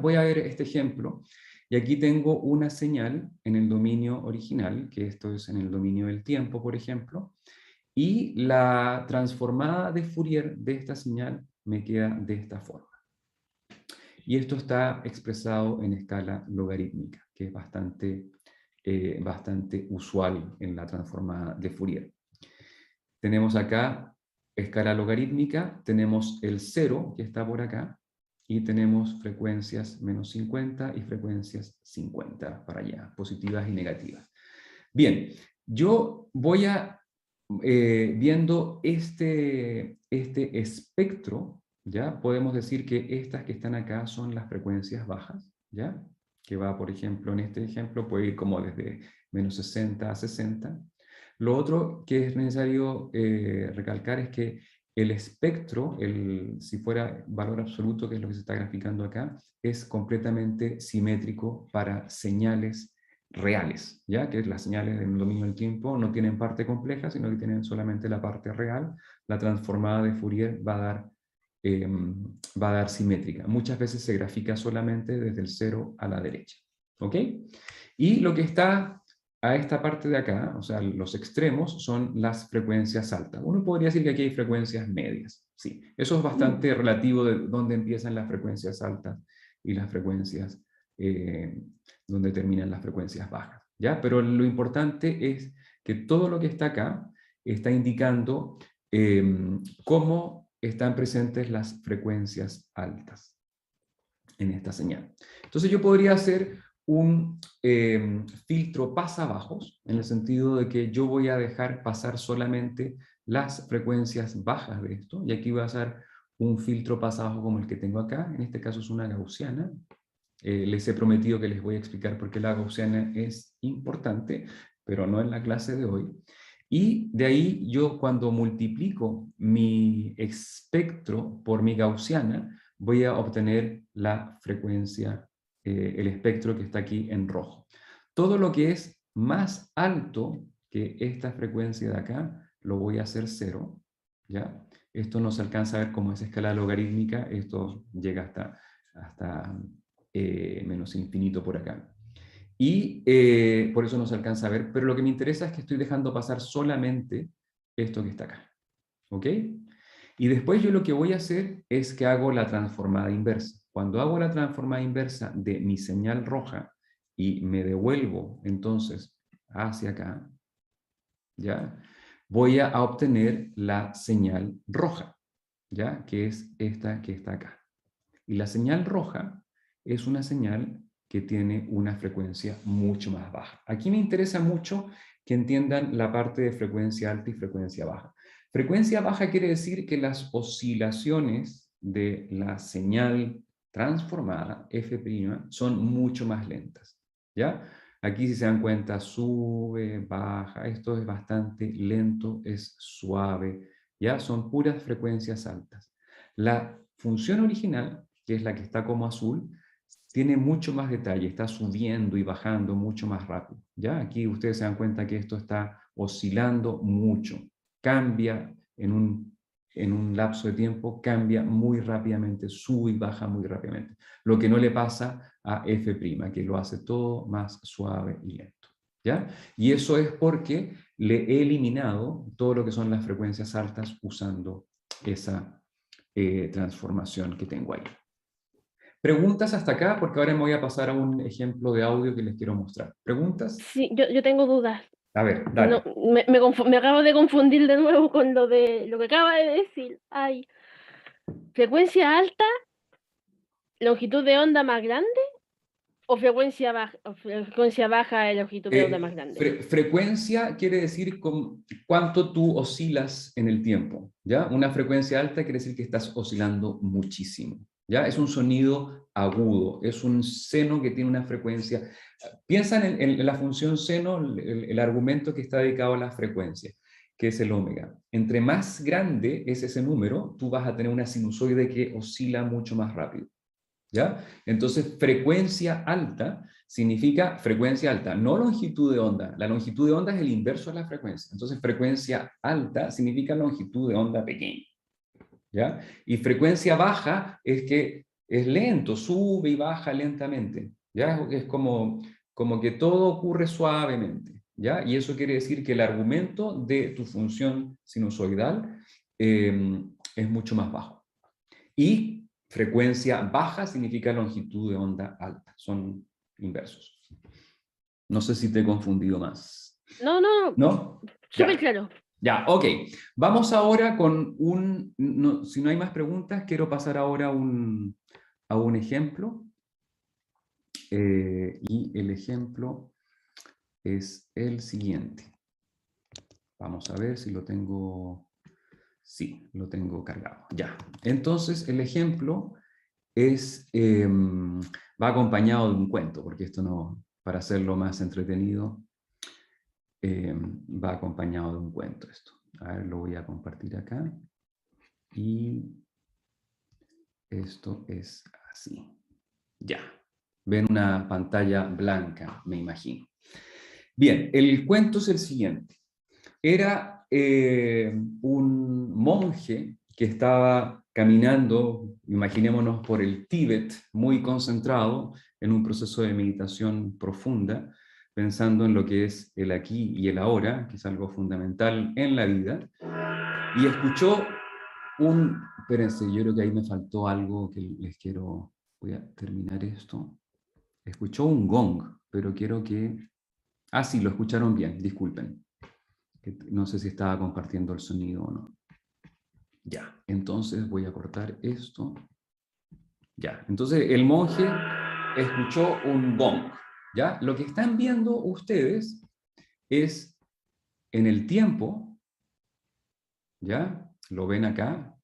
voy a ver este ejemplo, y aquí tengo una señal en el dominio original, que esto es en el dominio del tiempo, por ejemplo, y la transformada de Fourier de esta señal me queda de esta forma. Y esto está expresado en escala logarítmica, que es bastante usual en la transformada de Fourier. Tenemos acá escala logarítmica, tenemos el 0 que está por acá, y tenemos frecuencias menos 50 y frecuencias 50 para allá, positivas y negativas. Bien, yo voy a, viendo este espectro, ¿ya? Podemos decir que estas que están acá son las frecuencias bajas, ¿ya? Que va, por ejemplo, en este ejemplo puede ir como desde menos 60 a 60. Lo otro que es necesario recalcar es que el espectro, si fuera valor absoluto, que es lo que se está graficando acá, es completamente simétrico para señales reales, ¿ya? Que las señales del dominio del tiempo no tienen parte compleja, sino que tienen solamente la parte real. La transformada de Fourier va a dar simétrica. Muchas veces se grafica solamente desde el 0 a la derecha. ¿Ok? Y lo que está a esta parte de acá, o sea, los extremos, son las frecuencias altas. Uno podría decir que aquí hay frecuencias medias. Sí, eso es bastante relativo de dónde empiezan las frecuencias altas y las frecuencias, donde terminan las frecuencias bajas. ¿Ya? Pero lo importante es que todo lo que está acá está indicando cómo están presentes las frecuencias altas en esta señal. Entonces yo podría hacer un filtro pasabajos, en el sentido de que yo voy a dejar pasar solamente las frecuencias bajas de esto, y aquí voy a hacer un filtro pasabajo como el que tengo acá, en este caso es una gaussiana. Les he prometido que les voy a explicar por qué la gaussiana es importante, pero no en la clase de hoy. Y de ahí yo, cuando multiplico mi espectro por mi gaussiana, voy a obtener la frecuencia, el espectro que está aquí en rojo. Todo lo que es más alto que esta frecuencia de acá, lo voy a hacer 0, ¿ya? Esto no se alcanza a ver como es escala logarítmica, esto llega hasta menos infinito por acá. Y por eso no se alcanza a ver, pero lo que me interesa es que estoy dejando pasar solamente esto que está acá. ¿Ok? Y después yo lo que voy a hacer es que hago la transformada inversa. Cuando hago la transformada inversa de mi señal roja y me devuelvo entonces hacia acá, ¿ya? Voy a obtener la señal roja, ¿ya? Que es esta que está acá. Y la señal roja es una señal que tiene una frecuencia mucho más baja. Aquí me interesa mucho que entiendan la parte de frecuencia alta y frecuencia baja. Frecuencia baja quiere decir que las oscilaciones de la señal transformada, F', son mucho más lentas. ¿Ya? Aquí, si se dan cuenta, sube, baja, esto es bastante lento, es suave, ¿ya? Son puras frecuencias altas. La función original, que es la que está como azul, tiene mucho más detalle, está subiendo y bajando mucho más rápido. ¿Ya? Aquí ustedes se dan cuenta que esto está oscilando mucho, cambia en un lapso de tiempo, cambia muy rápidamente, sube y baja muy rápidamente. Lo que no le pasa a F', que lo hace todo más suave y lento. ¿Ya? Y eso es porque le he eliminado todo lo que son las frecuencias altas usando esa transformación que tengo ahí. ¿Preguntas hasta acá? Porque ahora me voy a pasar a un ejemplo de audio que les quiero mostrar. ¿Preguntas? Sí, yo tengo dudas. A ver, No, dale. me acabo de confundir de nuevo con lo que acaba de decir. Ay, frecuencia alta, longitud de onda más grande o frecuencia baja, longitud de onda más grande. Frecuencia quiere decir cuánto tú oscilas en el tiempo, ¿ya? Una frecuencia alta quiere decir que estás oscilando muchísimo, ¿ya? Es un sonido agudo, es un seno que tiene una frecuencia. Piensa en la función seno, el argumento que está dedicado a la frecuencia, que es el omega. Entre más grande es ese número, tú vas a tener una sinusoide que oscila mucho más rápido. ¿Ya? Entonces, frecuencia alta significa frecuencia alta, no longitud de onda. La longitud de onda es el inverso de la frecuencia. Entonces, frecuencia alta significa longitud de onda pequeña. ¿Ya? Y frecuencia baja es que es lento, sube y baja lentamente, ¿ya? Es como que todo ocurre suavemente, ¿ya? Y eso quiere decir que el argumento de tu función sinusoidal es mucho más bajo. Y frecuencia baja significa longitud de onda alta, son inversos. No sé si te he confundido más. No, no, ¿No? súper Ya. claro. Ya, ok. Vamos ahora con si no hay más preguntas, quiero pasar ahora a un ejemplo. Y el ejemplo es el siguiente. Vamos a ver si lo tengo. Sí, lo tengo cargado. Ya. Entonces, el ejemplo es, va acompañado de un cuento, porque esto no, para hacerlo más entretenido, va acompañado de un cuento esto. A ver, lo voy a compartir acá. Y esto es así. Ya. Ven una pantalla blanca, me imagino. Bien, el cuento es el siguiente. Era un monje que estaba caminando, imaginémonos, por el Tíbet, muy concentrado en un proceso de meditación profunda, pensando en lo que es el aquí y el ahora, que es algo fundamental en la vida, y escuchó espérense, yo creo que ahí me faltó algo que les quiero, voy a terminar esto. Escuchó un gong, pero quiero que... Ah, sí, lo escucharon bien, disculpen. No sé si estaba compartiendo el sonido o no. Ya, entonces voy a cortar esto. Ya, entonces el monje escuchó un gong. Ya, lo que están viendo ustedes es en el tiempo, ya, lo ven acá.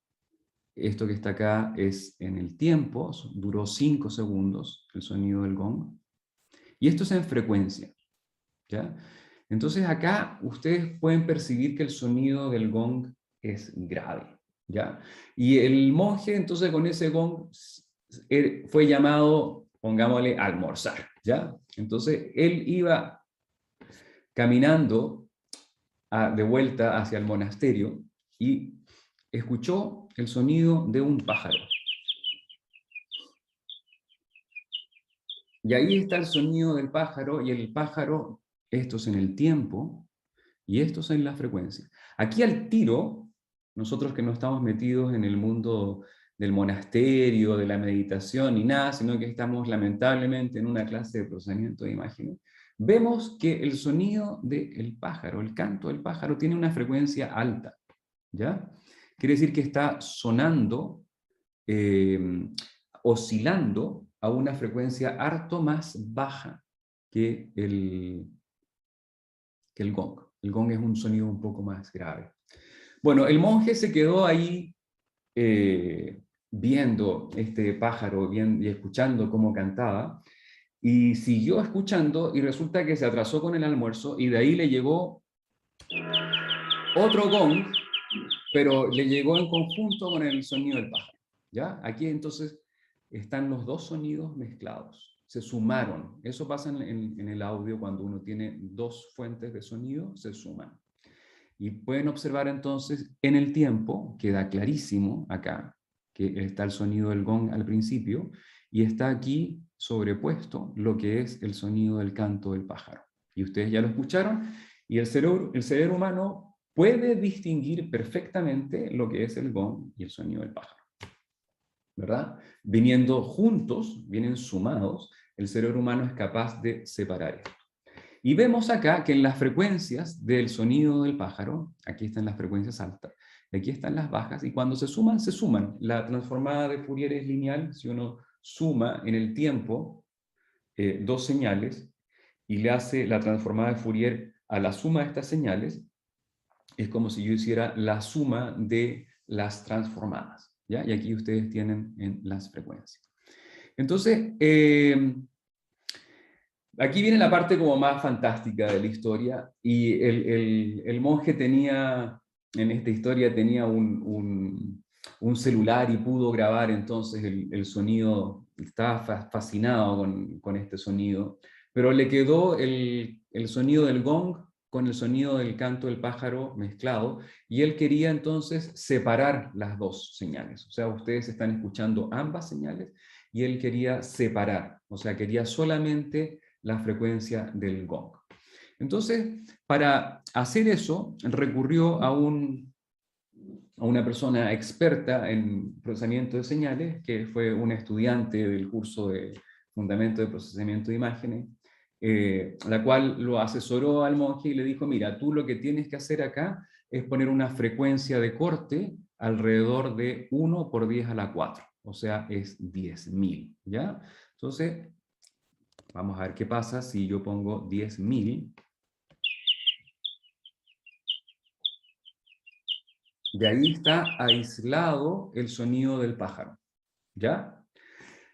Esto que está acá es en el tiempo, duró 5 segundos el sonido del gong. Y esto es en frecuencia, ¿ya? Entonces acá ustedes pueden percibir que el sonido del gong es grave, ¿ya? Y el monje entonces con ese gong fue llamado, pongámosle, a almorzar, ¿ya? Entonces él iba caminando de vuelta hacia el monasterio y escuchó el sonido de un pájaro. Y ahí está el sonido del pájaro, y el pájaro, esto es en el tiempo, y esto es en la frecuencia. Aquí al tiro, nosotros que no estamos metidos en el mundo del monasterio, de la meditación, ni nada, sino que estamos lamentablemente en una clase de procesamiento de imágenes, vemos que el sonido del pájaro, el canto del pájaro, tiene una frecuencia alta, ¿ya? Quiere decir que está sonando, oscilando a una frecuencia harto más baja que el gong. El gong es un sonido un poco más grave. Bueno, el monje se quedó ahí viendo este pájaro y escuchando cómo cantaba, y siguió escuchando, y resulta que se atrasó con el almuerzo, y de ahí le llegó otro gong, pero le llegó en conjunto con el sonido del pájaro. ¿Ya? Aquí entonces están los dos sonidos mezclados, se sumaron. Eso pasa en el audio cuando uno tiene dos fuentes de sonido, se suman. Y pueden observar entonces en el tiempo, queda clarísimo acá, que está el sonido del gong al principio, y está aquí sobrepuesto lo que es el sonido del canto del pájaro. Y ustedes ya lo escucharon, y el cerebro humano puede distinguir perfectamente lo que es el gong y el sonido del pájaro, ¿verdad? Viniendo juntos, vienen sumados, el cerebro humano es capaz de separar esto. Y vemos acá que en las frecuencias del sonido del pájaro, aquí están las frecuencias altas, aquí están las bajas, y cuando se suman, se suman. La transformada de Fourier es lineal. Si uno suma en el tiempo dos señales y le hace la transformada de Fourier a la suma de estas señales, es como si yo hiciera la suma de las transformadas, ¿ya? Y aquí ustedes tienen en las frecuencias. Entonces, aquí viene la parte como más fantástica de la historia, y el monje tenía, en esta historia tenía un celular y pudo grabar entonces el sonido, estaba fascinado con este sonido, pero le quedó el sonido del gong con el sonido del canto del pájaro mezclado, y él quería entonces separar las dos señales. O sea, ustedes están escuchando ambas señales, y él quería separar, o sea, quería solamente la frecuencia del gong. Entonces, para hacer eso, recurrió a una persona experta en procesamiento de señales, que fue una estudiante del curso de Fundamento de Procesamiento de Imágenes, la cual lo asesoró al monje y le dijo, mira, tú lo que tienes que hacer acá es poner una frecuencia de corte alrededor de 1 por 10 a la 4, o sea, es 10.000, ¿ya? Entonces, vamos a ver qué pasa si yo pongo 10.000. De ahí está aislado el sonido del pájaro, ¿ya?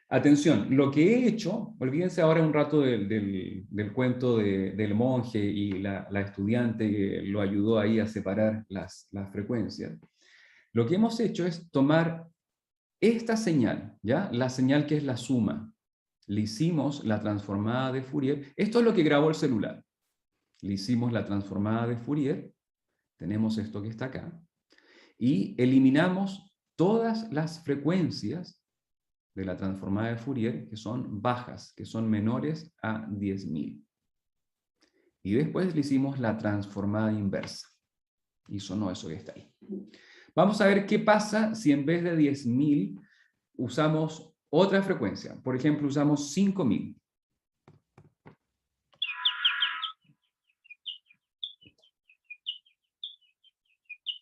Atención, lo que he hecho, olvídense ahora un rato del cuento del monje y la estudiante que lo ayudó ahí a separar las frecuencias. Lo que hemos hecho es tomar esta señal, ¿ya? La señal que es la suma. Le hicimos la transformada de Fourier. Esto es lo que grabó el celular. Le hicimos la transformada de Fourier. Tenemos esto que está acá. Y eliminamos todas las frecuencias de la transformada de Fourier que son bajas, que son menores a 10.000. Y después le hicimos la transformada inversa. Y sonó eso que está ahí. Vamos a ver qué pasa si en vez de 10.000 usamos otra frecuencia. Por ejemplo, usamos 5.000.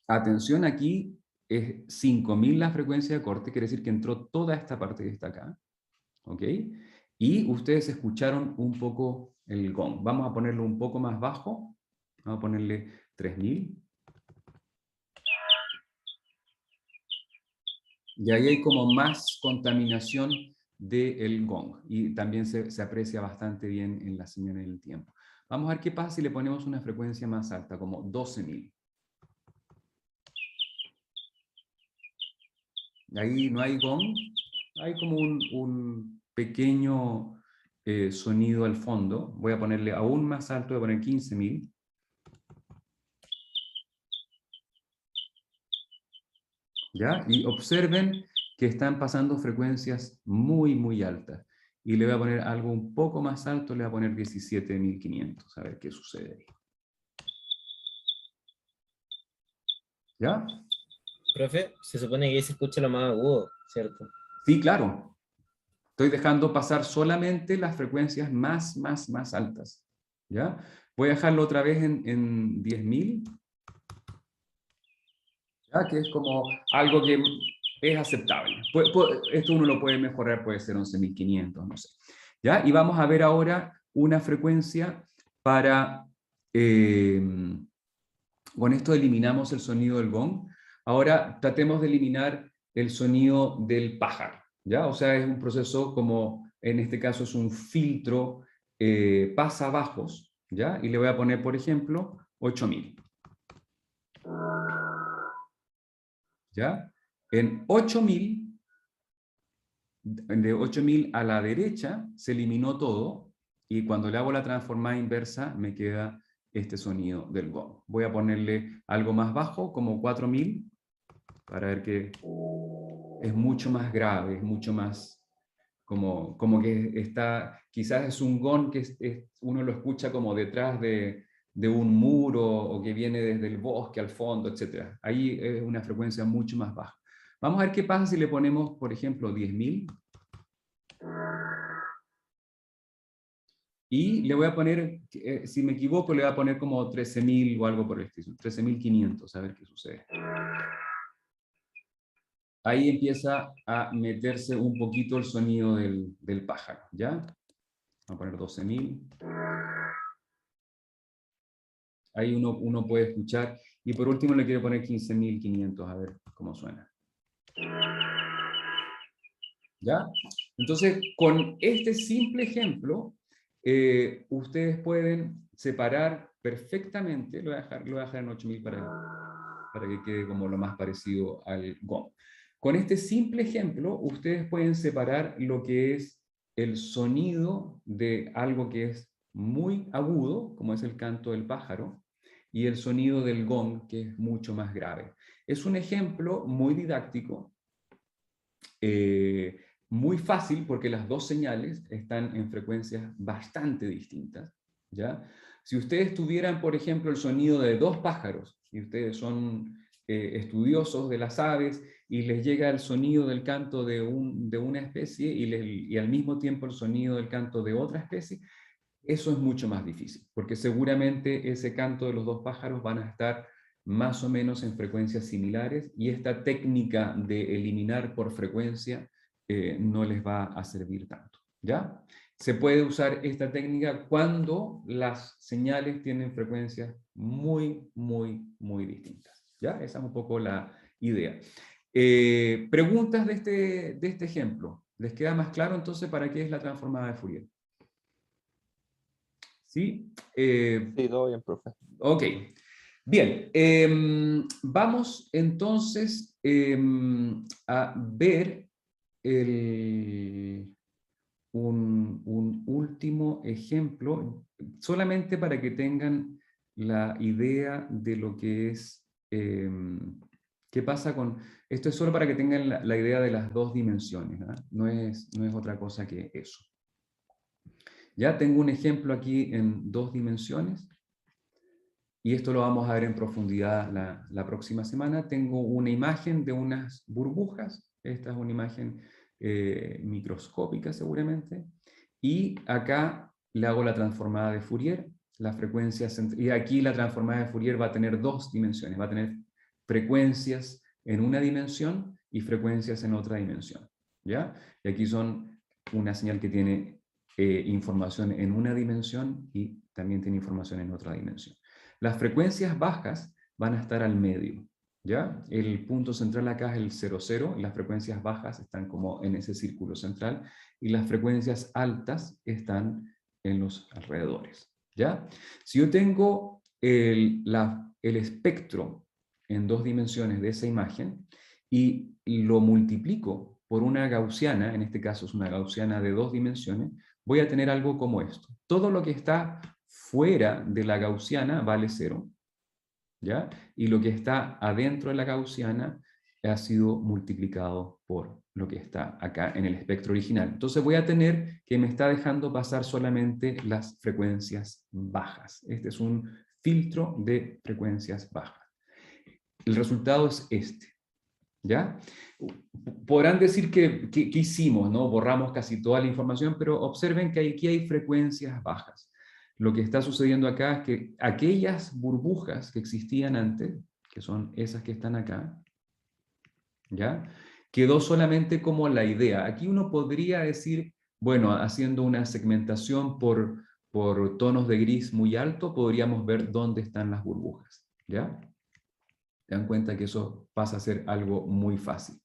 Atención, aquí es 5.000 la frecuencia de corte, quiere decir que entró toda esta parte que está acá. ¿Ok? Y ustedes escucharon un poco el gong. Vamos a ponerlo un poco más bajo. Vamos a ponerle 3.000. Y ahí hay como más contaminación del gong. Y también se aprecia bastante bien en la señal del tiempo. Vamos a ver qué pasa si le ponemos una frecuencia más alta, como 12.000. Ahí no hay gong, hay como un pequeño sonido al fondo. Voy a ponerle aún más alto, voy a poner 15.000. ¿Ya? Y observen que están pasando frecuencias muy, muy altas. Y le voy a poner algo un poco más alto, le voy a poner 17.500, a ver qué sucede ahí. ¿Ya? Profe, se supone que ahí se escucha lo más agudo, ¿cierto? Sí, claro. Estoy dejando pasar solamente las frecuencias más altas. ¿Ya? Voy a dejarlo otra vez en 10.000. ¿Ya? Que es como algo que es aceptable. Esto uno lo puede mejorar, puede ser 11.500, no sé. ¿Ya? Y vamos a ver ahora una frecuencia para... con esto eliminamos el sonido del gong. Ahora tratemos de eliminar el sonido del pájaro. ¿Ya? O sea, es un proceso como, en este caso es un filtro pasabajos. ¿Ya? Y le voy a poner, por ejemplo, 8.000. ¿Ya? En 8.000, de 8.000 a la derecha se eliminó todo y cuando le hago la transformada inversa me queda este sonido del gong. Voy a ponerle algo más bajo, como 4.000, para ver que es mucho más grave, es mucho más como que está, quizás es un gong que uno lo escucha como detrás de un muro o que viene desde el bosque al fondo, etc. Ahí es una frecuencia mucho más baja. Vamos a ver qué pasa si le ponemos, por ejemplo, 10.000. Y le voy a poner, si me equivoco, le voy a poner como 13.000 o algo por el estilo, 13.500, a ver qué sucede. Ahí empieza a meterse un poquito el sonido del pájaro, ¿ya? Vamos a poner 12.000. Ahí uno puede escuchar. Y por último le quiero poner 15.500, a ver cómo suena. ¿Ya? Entonces, con este simple ejemplo, ustedes pueden separar perfectamente, lo voy a dejar en 8.000 para que quede como lo más parecido al gong. Con este simple ejemplo, ustedes pueden separar lo que es el sonido de algo que es muy agudo, como es el canto del pájaro, y el sonido del gong, que es mucho más grave. Es un ejemplo muy didáctico, muy fácil porque las dos señales están en frecuencias bastante distintas, ¿ya? Si ustedes tuvieran, por ejemplo, el sonido de dos pájaros, y ustedes son estudiosos de las aves, y les llega el sonido del canto de una especie y al mismo tiempo el sonido del canto de otra especie, eso es mucho más difícil, porque seguramente ese canto de los dos pájaros van a estar más o menos en frecuencias similares, y esta técnica de eliminar por frecuencia no les va a servir tanto, ¿ya? Se puede usar esta técnica cuando las señales tienen frecuencias muy, muy, muy distintas, ¿ya? Esa es un poco la idea. Preguntas de este ejemplo. ¿Les queda más claro entonces para qué es la transformada de Fourier? ¿Sí? Sí, todo bien, profe. Ok. Bien. Vamos entonces a ver un último ejemplo, solamente para que tengan la idea de lo que es, qué pasa con, esto es solo para que tengan la idea de las dos dimensiones, ¿no? No es otra cosa que eso. Ya tengo un ejemplo aquí en dos dimensiones, y esto lo vamos a ver en profundidad la próxima semana. Tengo una imagen de unas burbujas, esta es una imagen microscópica seguramente, y acá le hago la transformada de Fourier, la frecuencia, y aquí la transformada de Fourier va a tener dos dimensiones, va a tener frecuencias en una dimensión y frecuencias en otra dimensión, ¿ya? Y aquí son una señal que tiene información en una dimensión y también tiene información en otra dimensión. Las frecuencias bajas van a estar al medio, ¿ya? El punto central acá es el 0, 0, y las frecuencias bajas están como en ese círculo central, y las frecuencias altas están en los alrededores, ¿ya? Si yo tengo el espectro en dos dimensiones de esa imagen, y lo multiplico por una gaussiana, en este caso es una gaussiana de dos dimensiones, voy a tener algo como esto. Todo lo que está fuera de la gaussiana vale 0, ¿ya? Y lo que está adentro de la gaussiana ha sido multiplicado por lo que está acá en el espectro original. Entonces voy a tener que me está dejando pasar solamente las frecuencias bajas. Este es un filtro de frecuencias bajas. El resultado es este, ¿ya? Podrán decir que hicimos, ¿no? Borramos casi toda la información, pero observen que aquí hay frecuencias bajas. Lo que está sucediendo acá es que aquellas burbujas que existían antes, que son esas que están acá, ¿ya? Quedó solamente como la idea. Aquí uno podría decir, bueno, haciendo una segmentación por tonos de gris muy alto, podríamos ver dónde están las burbujas, ¿ya? Se dan cuenta que eso pasa a ser algo muy fácil.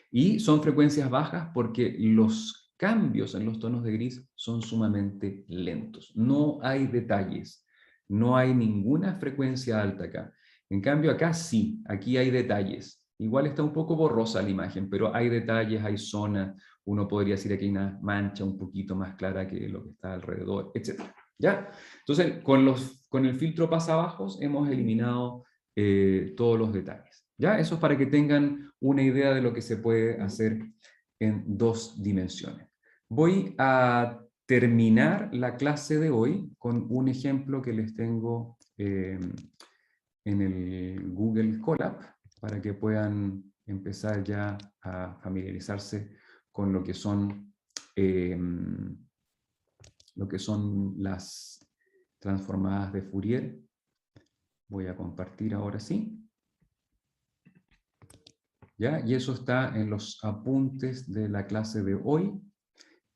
Y son frecuencias bajas porque los cambios en los tonos de gris son sumamente lentos. No hay detalles, no hay ninguna frecuencia alta acá. En cambio acá sí, aquí hay detalles. Igual está un poco borrosa la imagen, pero hay detalles, hay zonas. Uno podría decir que hay una mancha un poquito más clara que lo que está alrededor, etc. ¿Ya? Entonces, con el filtro pasabajos hemos eliminado todos los detalles. ¿Ya? Eso es para que tengan una idea de lo que se puede hacer en dos dimensiones. Voy a terminar la clase de hoy con un ejemplo que les tengo en el Google Colab, para que puedan empezar ya a familiarizarse con lo que son las transformadas de Fourier. Voy a compartir ahora sí. ¿Ya? Y eso está en los apuntes de la clase de hoy.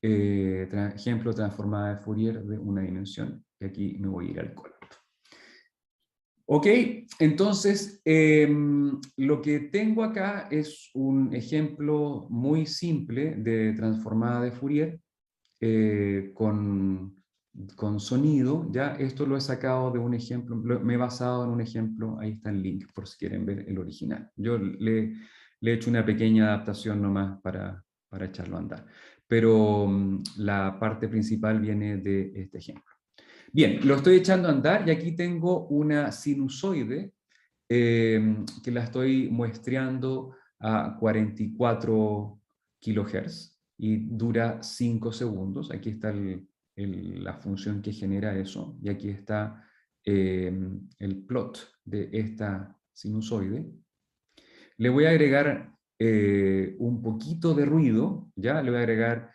Ejemplo transformada de Fourier de una dimensión. Y aquí me voy a ir al Colab. Ok, entonces lo que tengo acá es un ejemplo muy simple de transformada de Fourier con sonido. Ya esto lo he sacado de un ejemplo, me he basado en un ejemplo, ahí está el link por si quieren ver el original. Yo le he hecho una pequeña adaptación nomás para echarlo a andar, pero la parte principal viene de este ejemplo. Bien, lo estoy echando a andar y aquí tengo una sinusoide que la estoy muestreando a 44 kHz y dura 5 segundos. Aquí está la función que genera eso, y aquí está el plot de esta sinusoide. Le voy a agregar un poquito de ruido, ¿ya? Le voy a agregar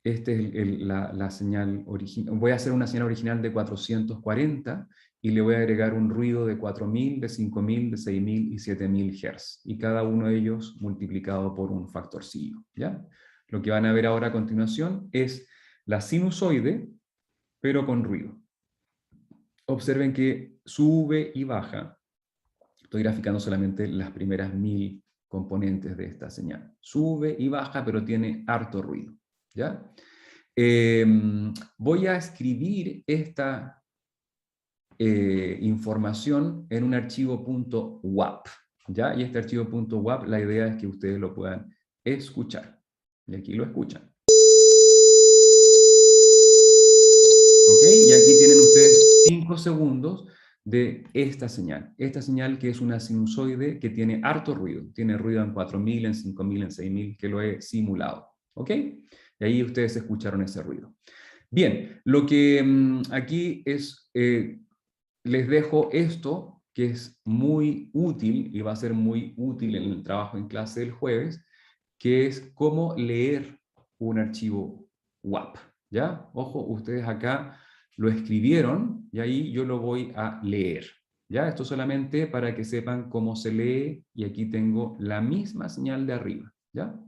esta es la señal original. Voy a hacer una señal original de 440 y le voy a agregar un ruido de 4000, de 5000, de 6000 y 7000 Hz. Y cada uno de ellos multiplicado por un factorcillo, ¿ya? Lo que van a ver ahora a continuación es la sinusoide, pero con ruido. Observen que sube y baja. Estoy graficando solamente las primeras 1000 componentes de esta señal. Sube y baja, pero tiene harto ruido, ¿ya? Voy a escribir esta información en un archivo .wap, ¿ya? Y este archivo .wap, la idea es que ustedes lo puedan escuchar. Y aquí lo escuchan. ¿Ok? Y aquí tienen ustedes 5 segundos de esta señal. Esta señal que es una sinusoide que tiene harto ruido. Tiene ruido en 4000, en 5000, en 6000, que lo he simulado. ¿Ok? Y ahí ustedes escucharon ese ruido. Bien, lo que aquí es, les dejo esto, que es muy útil, y va a ser muy útil en el trabajo en clase del jueves, que es cómo leer un archivo WAP. ¿Ya? Ojo, ustedes acá lo escribieron, y ahí yo lo voy a leer. ¿Ya? Esto solamente para que sepan cómo se lee, y aquí tengo la misma señal de arriba. ¿Ya?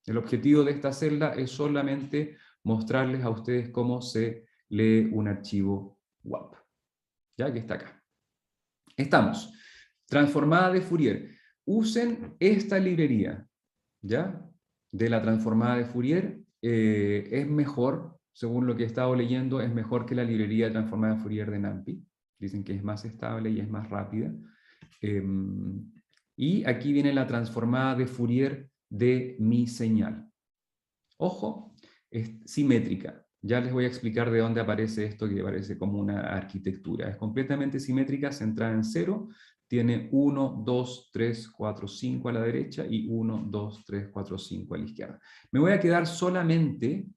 El objetivo de esta celda es solamente mostrarles a ustedes cómo se lee un archivo WAP. Ya que está acá. Estamos. Transformada de Fourier. Usen esta librería, ¿ya? De la transformada de Fourier. Es mejor, según lo que he estado leyendo, es mejor que la librería de transformada de Fourier de NumPy. Dicen que es más estable y es más rápida. Y aquí viene la transformada de Fourier de mi señal. Ojo, es simétrica. Ya les voy a explicar de dónde aparece esto que parece como una arquitectura. Es completamente simétrica, centrada en 0. Tiene 1, 2, 3, 4, 5 a la derecha y 1, 2, 3, 4, 5 a la izquierda. Me voy a quedar solamente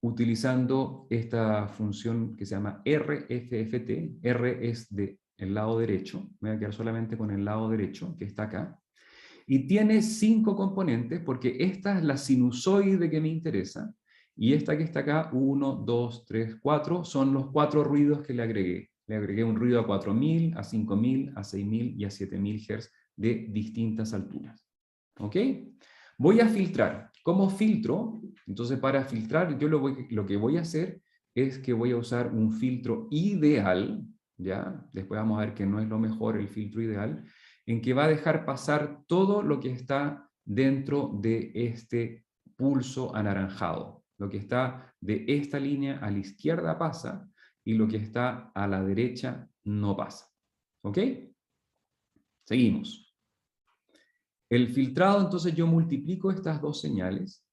utilizando esta función que se llama RFFT. R es del lado derecho. Me voy a quedar solamente con el lado derecho, que está acá. Y tiene 5 componentes, porque esta es la sinusoide que me interesa, y esta que está acá, 1, 2, 3, 4, son los 4 ruidos que le agregué. Le agregué un ruido a 4000, a 5000, a 6000 y a 7000 Hz de distintas alturas. ¿Ok? Voy a filtrar. ¿Cómo filtro? Entonces, para filtrar, yo lo que voy a hacer es que voy a usar un filtro ideal, ¿ya? Después vamos a ver que no es lo mejor el filtro ideal, en que va a dejar pasar todo lo que está dentro de este pulso anaranjado. Lo que está de esta línea a la izquierda pasa, y lo que está a la derecha no pasa. ¿Ok? Seguimos. El filtrado, entonces yo multiplico estas dos señales,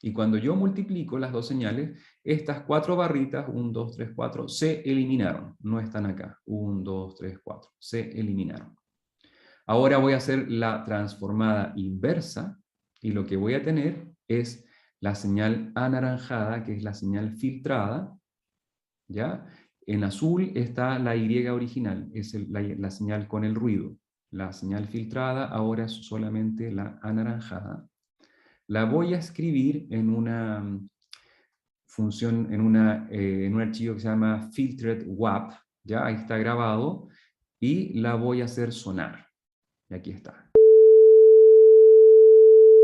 y cuando yo multiplico las dos señales, estas 4 barritas, 1, 2, 3, 4, se eliminaron. No están acá. 1, 2, 3, 4. Se eliminaron. Ahora voy a hacer la transformada inversa, y lo que voy a tener es la señal anaranjada, que es la señal filtrada, ¿ya? En azul está la Y original, es la señal con el ruido. La señal filtrada ahora es solamente la anaranjada. La voy a escribir en una función, en un archivo que se llama filtered WAP, ¿ya? Ahí está grabado, y la voy a hacer sonar. Y aquí está.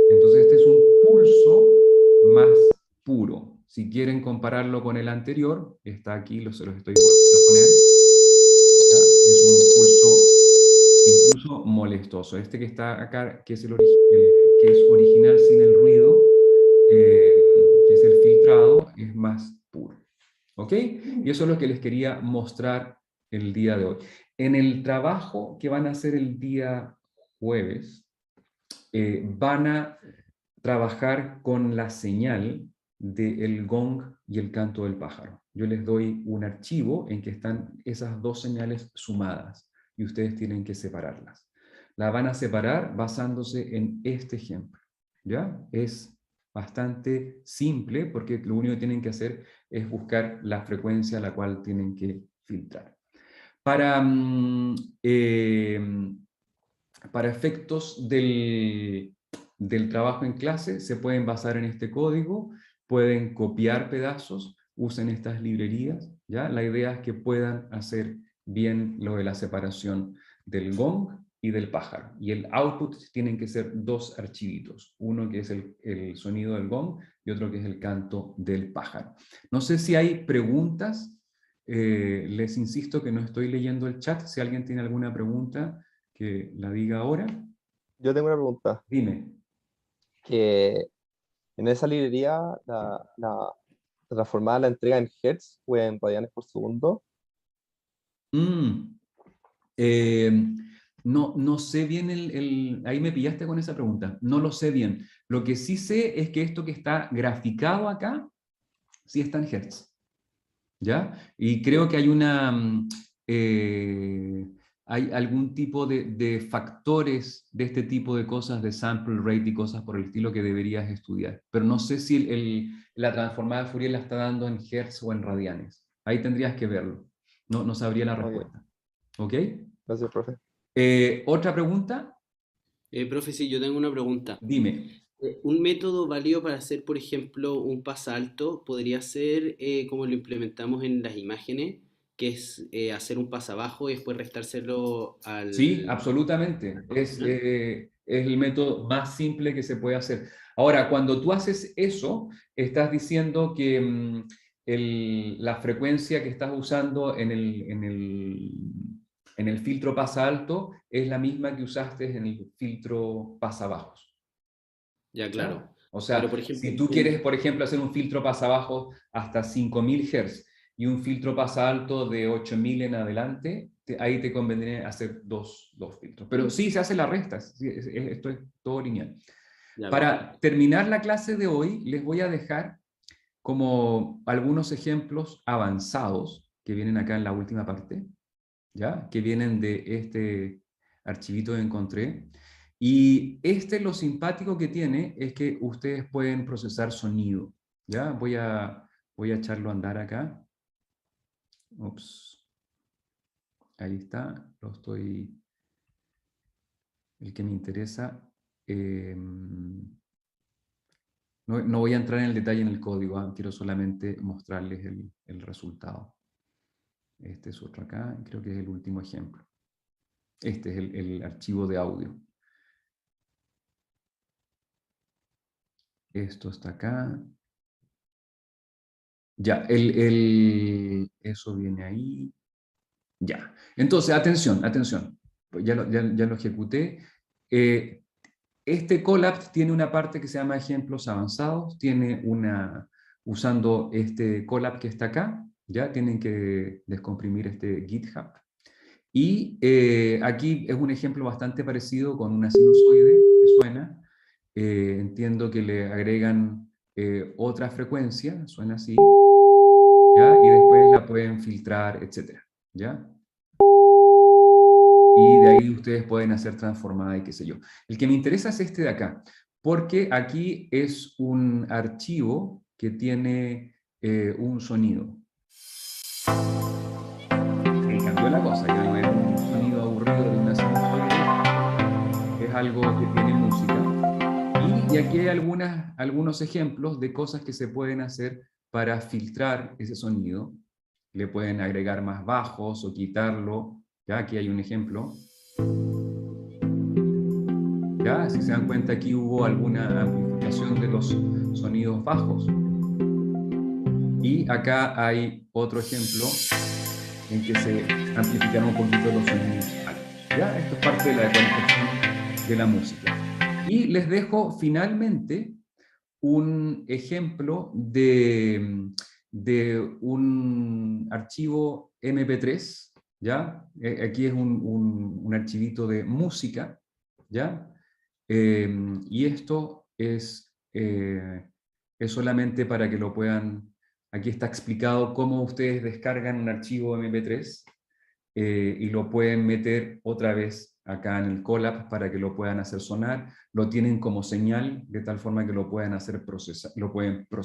Entonces este es un pulso más puro. Si quieren compararlo con el anterior, está aquí, se los estoy volviendo a poner. ¿Ya? Es un pulso incluso molestoso. Este que está acá, que es, que es original sin el ruido, que es el filtrado, es más puro. ¿Ok? Y eso es lo que les quería mostrar el día de hoy. En el trabajo que van a hacer el día jueves, van a trabajar con la señal del gong y el canto del pájaro. Yo les doy un archivo en que están esas dos señales sumadas, y ustedes tienen que separarlas. La van a separar basándose en este ejemplo. ¿Ya? Es bastante simple porque lo único que tienen que hacer es buscar la frecuencia a la cual tienen que filtrar. Para efectos del trabajo en clase, se pueden basar en este código, pueden copiar pedazos, usen estas librerías, ¿ya? La idea es que puedan hacer bien lo de la separación del gong y del pájaro. Y el output tienen que ser dos archivitos, uno que es el sonido del gong y otro que es el canto del pájaro. No sé si hay preguntas, les insisto que no estoy leyendo el chat, si alguien tiene alguna pregunta, que la diga ahora. Yo tengo una pregunta. Dime. Que en esa librería la transformada la entrega en hertz o en radianes por segundo. No sé bien ahí me pillaste con esa pregunta. No lo sé bien. Lo que sí sé es que esto que está graficado acá, sí está en hertz. ¿Ya? Y creo que hay hay algún tipo de factores de este tipo de cosas, de sample rate y cosas por el estilo que deberías estudiar. Pero no sé si la transformada de Fourier la está dando en hertz o en radianes. Ahí tendrías que verlo. No sabría la Ok, respuesta. ¿Ok? gracias, profe. ¿Otra pregunta? Profe, sí, yo tengo una pregunta. Dime. Un método válido para hacer, por ejemplo, un pasalto podría ser como lo implementamos en las imágenes, que es hacer un pasabajo y después restárselo Sí, al... absolutamente. Es ¿no? el método más simple que se puede hacer. Ahora, cuando tú haces eso, estás diciendo que la frecuencia que estás usando en el filtro pasa alto es la misma que usaste en el filtro pasa bajos. Ya, ¿Ya? claro. O Pero, por sea, ejemplo, si tú quieres, por ejemplo, hacer un filtro pasa bajo hasta 5000 Hz y un filtro pasa alto de 8000 en adelante, ahí te convendría hacer dos filtros. Pero sí, se hace la resta, sí, esto es todo lineal. ya, Para perfecto. terminar la clase de hoy, les voy a dejar como algunos ejemplos avanzados que vienen acá en la última parte, ¿ya? Que vienen de este archivito que encontré. Y lo simpático que tiene es que ustedes pueden procesar sonido, ¿ya? Voy a echarlo a andar acá. Ups. Ahí está, el que me interesa. No voy a entrar en el detalle en el código, quiero solamente mostrarles el resultado. Este es otro acá, creo que es el último ejemplo. Este es el archivo de audio. Esto está acá. Ya, eso viene ahí. Ya. Entonces, atención, atención. Pues ya lo ejecuté. Este Colab tiene una parte que se llama ejemplos avanzados. Tiene usando este Colab que está acá, ya tienen que descomprimir este GitHub. Y aquí es un ejemplo bastante parecido con una sinusoide que suena. Entiendo que le agregan otra frecuencia, suena así, ¿ya? Y después la pueden filtrar, etc. ¿Ya? Y de ahí ustedes pueden hacer transformada y qué sé yo. El que me interesa es este de acá, porque aquí es un archivo que tiene un sonido. Ahí cambió la cosa, ya no es un sonido aburrido de una sinusoide, es algo que tiene música. Y aquí hay algunos ejemplos de cosas que se pueden hacer para filtrar ese sonido. Le pueden agregar más bajos o quitarlo. ¿Ya? Aquí hay un ejemplo. ¿Ya? Si se dan cuenta, aquí hubo alguna amplificación de los sonidos bajos. Y acá hay otro ejemplo en que se amplificaron un poquito los sonidos altos. ¿Ya? Esto es parte de la composición de la música. Y les dejo finalmente un ejemplo de un archivo MP3, ¿ya? Aquí es un archivito de música, ¿ya? Y esto es solamente para que lo puedan, aquí está explicado cómo ustedes descargan un archivo MP3 y lo pueden meter otra vez acá en el Colab para que lo puedan hacer sonar, lo tienen como señal de tal forma que lo puedan hacer procesar, lo pueden procesar